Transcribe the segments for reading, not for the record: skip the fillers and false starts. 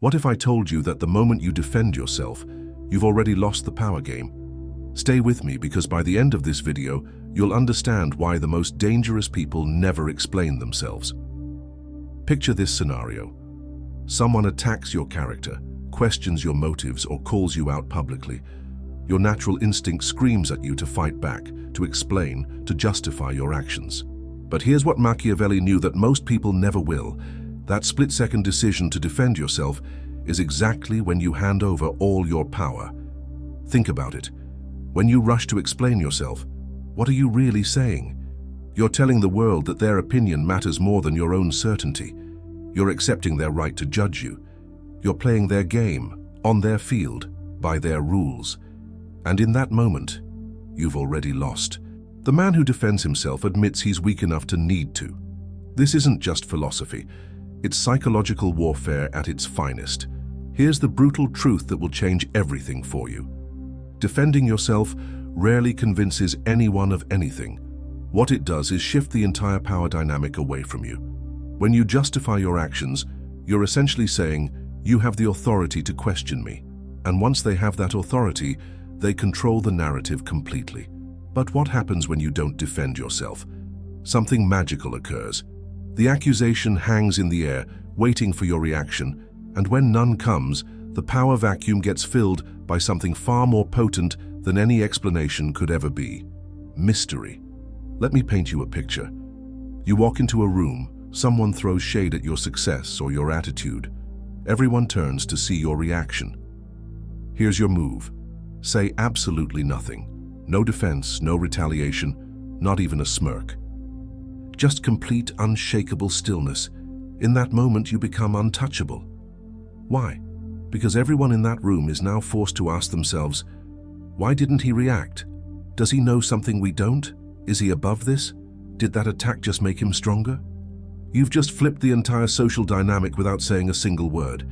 What if I told you that the moment you defend yourself, you've already lost the power game? Stay with me, because by the end of this video, you'll understand why the most dangerous people never explain themselves. Picture this scenario. Someone attacks your character, questions your motives, or calls you out publicly. Your natural instinct screams at you to fight back, to explain, to justify your actions. But here's what Machiavelli knew that most people never will. That split-second decision to defend yourself is exactly when you hand over all your power. Think about it. When you rush to explain yourself, what are you really saying? You're telling the world that their opinion matters more than your own certainty. You're accepting their right to judge you. You're playing their game, on their field, by their rules. And in that moment, you've already lost. The man who defends himself admits he's weak enough to need to. This isn't just philosophy. It's psychological warfare at its finest. Here's the brutal truth that will change everything for you. Defending yourself rarely convinces anyone of anything. What it does is shift the entire power dynamic away from you. When you justify your actions, you're essentially saying, "You have the authority to question me." And once they have that authority, they control the narrative completely. But what happens when you don't defend yourself? Something magical occurs. The accusation hangs in the air, waiting for your reaction, and when none comes, the power vacuum gets filled by something far more potent than any explanation could ever be. Mystery. Let me paint you a picture. You walk into a room, someone throws shade at your success or your attitude. Everyone turns to see your reaction. Here's your move. Say absolutely nothing. No defense, no retaliation, not even a smirk. Just complete, unshakable stillness. In that moment, you become untouchable. Why? Because everyone in that room is now forced to ask themselves, why didn't he react? Does he know something we don't? Is he above this? Did that attack just make him stronger? You've just flipped the entire social dynamic without saying a single word.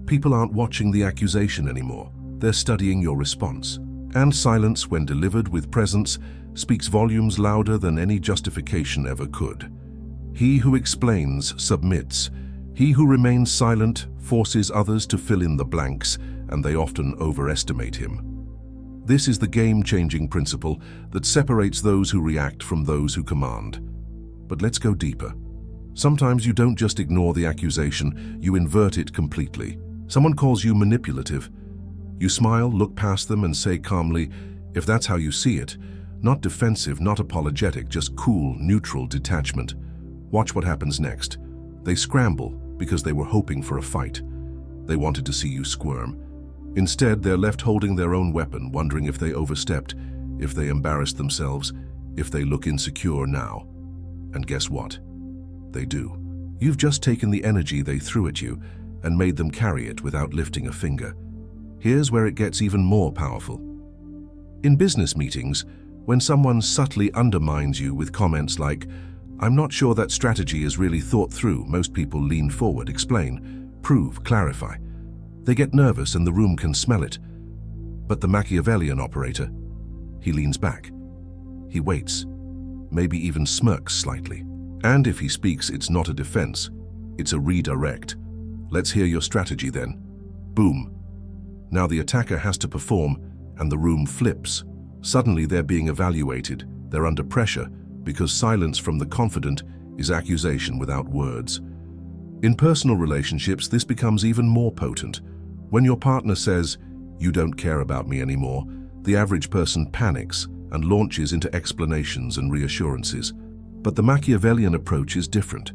People aren't watching the accusation anymore. They're studying your response. And silence, when delivered with presence, speaks volumes louder than any justification ever could. He who explains submits. He who remains silent forces others to fill in the blanks, and they often overestimate him. This is the game-changing principle that separates those who react from those who command. But let's go deeper. Sometimes you don't just ignore the accusation, you invert it completely. Someone calls you manipulative. You smile, look past them, and say calmly, if that's how you see it, not defensive, not apologetic, just cool, neutral detachment. Watch what happens next. They scramble because they were hoping for a fight. They wanted to see you squirm. Instead, they're left holding their own weapon, wondering if they overstepped, if they embarrassed themselves, if they look insecure now. And guess what? They do. You've just taken the energy they threw at you and made them carry it without lifting a finger. Here's where it gets even more powerful. In business meetings, when someone subtly undermines you with comments like, "I'm not sure that strategy is really thought through," most people lean forward, explain, prove, clarify. They get nervous and the room can smell it. But the Machiavellian operator, he leans back. He waits, maybe even smirks slightly. And if he speaks, it's not a defense, it's a redirect. "Let's hear your strategy then." Boom. Now the attacker has to perform, and the room flips. Suddenly they're being evaluated, they're under pressure, because silence from the confident is accusation without words. In personal relationships, this becomes even more potent. When your partner says, "You don't care about me anymore," the average person panics and launches into explanations and reassurances. But the Machiavellian approach is different.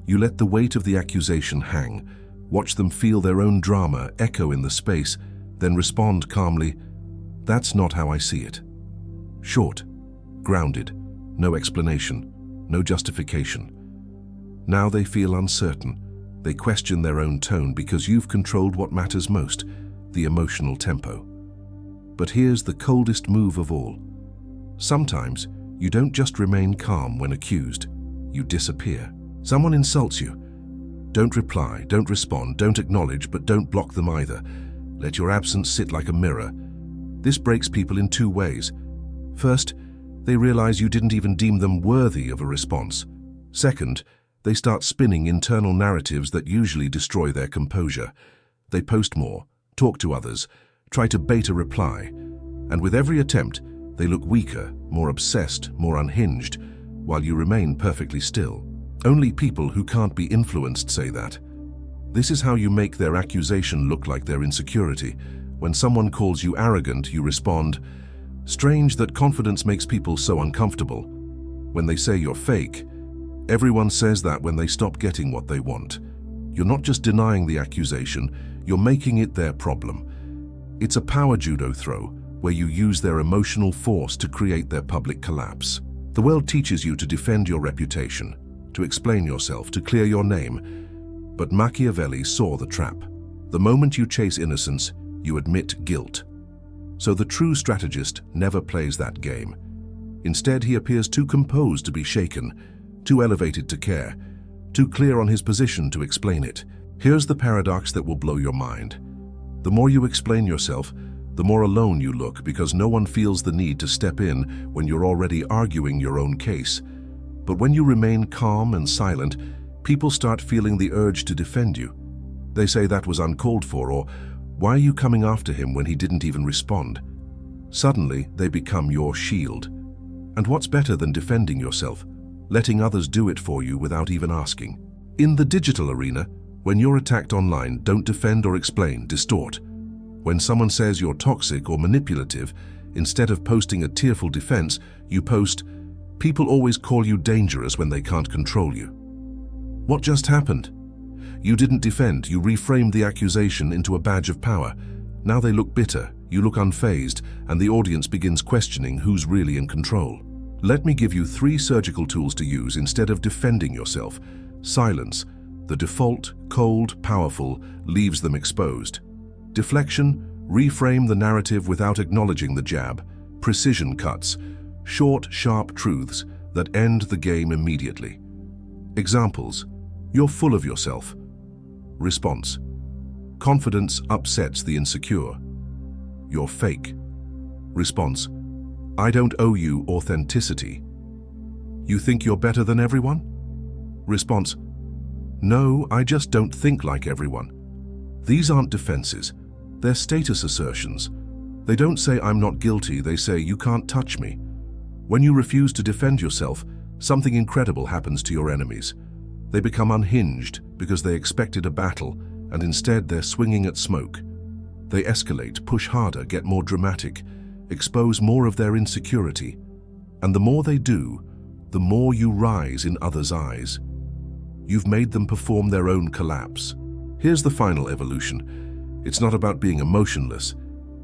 You let the weight of the accusation hang, watch them feel their own drama echo in the space, then respond calmly, "That's not how I see it." Short, grounded, no explanation, no justification. Now they feel uncertain. They question their own tone because you've controlled what matters most, the emotional tempo. But here's the coldest move of all. Sometimes you don't just remain calm when accused, you disappear. Someone insults you. Don't reply, don't respond, don't acknowledge, but don't block them either. Let your absence sit like a mirror. This breaks people in two ways. First, they realize you didn't even deem them worthy of a response. Second, they start spinning internal narratives that usually destroy their composure. They post more, talk to others, try to bait a reply, and with every attempt, they look weaker, more obsessed, more unhinged, while you remain perfectly still. Only people who can't be influenced say that. This is how you make their accusation look like their insecurity. When someone calls you arrogant, you respond, "Strange that confidence makes people so uncomfortable." When they say you're fake, everyone says that when they stop getting what they want. You're not just denying the accusation, you're making it their problem. It's a power judo throw, where you use their emotional force to create their public collapse. The world teaches you to defend your reputation, to explain yourself, to clear your name. But Machiavelli saw the trap. The moment you chase innocence, you admit guilt. So the true strategist never plays that game. Instead, he appears too composed to be shaken, too elevated to care, too clear on his position to explain it. Here's the paradox that will blow your mind. The more you explain yourself, the more alone you look, because no one feels the need to step in when you're already arguing your own case. But when you remain calm and silent, people start feeling the urge to defend you. They say that was uncalled for, or why are you coming after him when he didn't even respond? Suddenly, they become your shield. And what's better than defending yourself? Letting others do it for you without even asking. In the digital arena, when you're attacked online, don't defend or explain, distort. When someone says you're toxic or manipulative, instead of posting a tearful defense, you post, "People always call you dangerous when they can't control you." What just happened? You didn't defend, you reframed the accusation into a badge of power. Now they look bitter, you look unfazed, and the audience begins questioning who's really in control. Let me give you 3 surgical tools to use instead of defending yourself. Silence, the default, cold, powerful, leaves them exposed. Deflection, reframe the narrative without acknowledging the jab. Precision cuts, short, sharp truths that end the game immediately. Examples: you're full of yourself. Response: confidence upsets the insecure. You're fake. Response: I don't owe you authenticity. You think you're better than everyone? Response: no, I just don't think like everyone. These aren't defenses, they're status assertions. They don't say I'm not guilty, they say you can't touch me. When you refuse to defend yourself, something incredible happens to your enemies. They become unhinged because they expected a battle, and instead they're swinging at smoke. They escalate, push harder, get more dramatic, expose more of their insecurity. And the more they do, the more you rise in others' eyes. You've made them perform their own collapse. Here's the final evolution. It's not about being emotionless,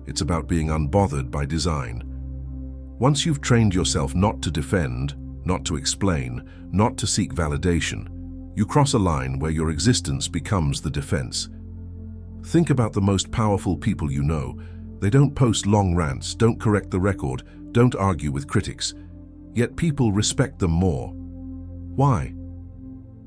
it's about being unbothered by design. Once you've trained yourself not to defend, not to explain, not to seek validation, you cross a line where your existence becomes the defense. Think about the most powerful people you know. They don't post long rants, don't correct the record, don't argue with critics. Yet people respect them more. Why?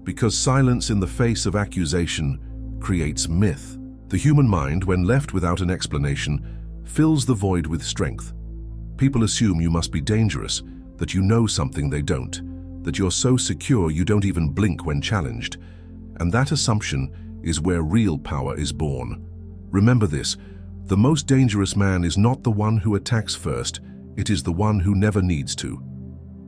Because silence in the face of accusation creates myth. The human mind, when left without an explanation, fills the void with strength. People assume you must be dangerous, that you know something they don't, that you're so secure you don't even blink when challenged. And that assumption is where real power is born. Remember this, the most dangerous man is not the one who attacks first, it is the one who never needs to.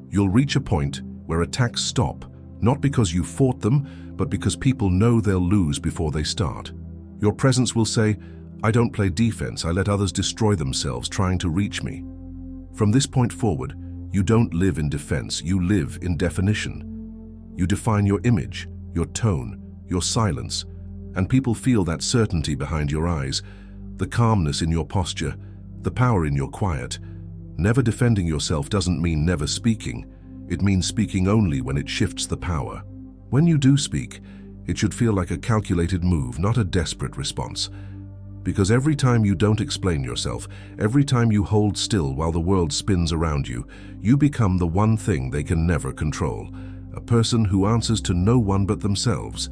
You'll reach a point where attacks stop, not because you fought them, but because people know they'll lose before they start. Your presence will say, I don't play defense, I let others destroy themselves trying to reach me. From this point forward, you don't live in defense, you live in definition. You define your image, your tone, your silence, and people feel that certainty behind your eyes, the calmness in your posture, the power in your quiet. Never defending yourself doesn't mean never speaking. It means speaking only when it shifts the power. When you do speak, it should feel like a calculated move, not a desperate response. Because every time you don't explain yourself, every time you hold still while the world spins around you, you become the one thing they can never control, a person who answers to no one but themselves.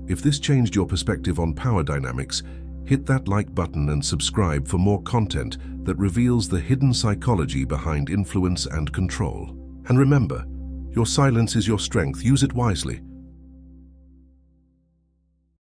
If this changed your perspective on power dynamics, hit that like button and subscribe for more content that reveals the hidden psychology behind influence and control. And remember, your silence is your strength, use it wisely.